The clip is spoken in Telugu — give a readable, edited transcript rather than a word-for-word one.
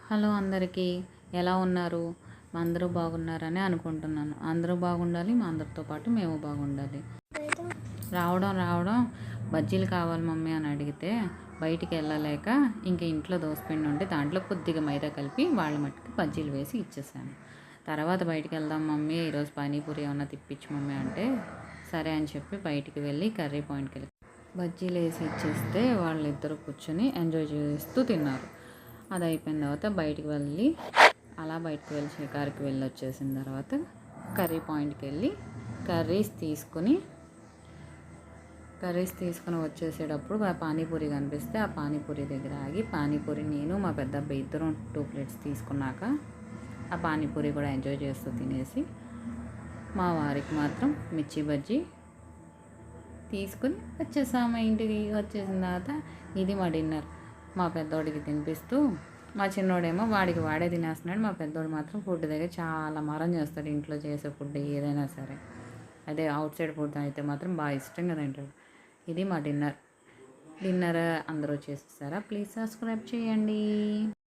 హలో అందరికీ, ఎలా ఉన్నారు? అందరూ బాగున్నారని అనుకుంటున్నాను. అందరూ బాగుండాలి, మా అందరితో పాటు మేము బాగుండాలి. రావడం బజ్జీలు కావాలి మమ్మీ అని అడిగితే బయటికి వెళ్ళలేక ఇంక ఇంట్లో దోసపిండి ఉంటే దాంట్లో కొద్దిగా మైదా కలిపి వాళ్ళ మట్టుకు బజ్జీలు వేసి ఇచ్చేసాను. తర్వాత బయటికి వెళ్దాం మమ్మీ, ఈరోజు పానీపూరి ఏమన్నా తిప్పించు మమ్మీ అంటే సరే అని చెప్పి బయటికి వెళ్ళి కర్రీ పాయింట్కి వెళ్ళి బజ్జీలు వేసి ఇచ్చేస్తే వాళ్ళిద్దరూ కూర్చొని ఎంజాయ్ చేస్తూ తిన్నారు. అది అయిపోయిన తర్వాత బయటికి వెళ్ళి షికారుకి వెళ్ళి వచ్చేసిన తర్వాత కర్రీ పాయింట్కి వెళ్ళి కర్రీస్ తీసుకుని వచ్చేసేటప్పుడు ఆ పానీపూరి కనిపిస్తే ఆ పానీపూరి దగ్గర ఆగి పానీపూరి నేను మా పెద్ద అబ్బాయి ఇద్దరం 2 ప్లేట్స్ తీసుకున్నాక ఆ పానీపూరి కూడా ఎంజాయ్ చేస్తూ తినేసి మా వారికి మాత్రం మిర్చి బజ్జీ తీసుకుని వచ్చేసాము. ఇంటికి వచ్చేసిన తర్వాత ఇది మా డిన్నర్. మా పెద్దోడికి తినిపిస్తూ మా చిన్నోడేమో వాడే తినేస్తున్నాడు. మా పెద్దోడు మాత్రం ఫుడ్ దగ్గర చాలా మారం చేస్తాడు. ఇంట్లో చేసే ఫుడ్ ఏదైనా సరే, అదే అవుట్ సైడ్ ఫుడ్ అయితే మాత్రం బాగా ఇష్టంగా తింటాడు. ఇది మా డిన్నర్ అందరూ చేసేసారా? ప్లీజ్ సబ్స్క్రైబ్ చేయండి.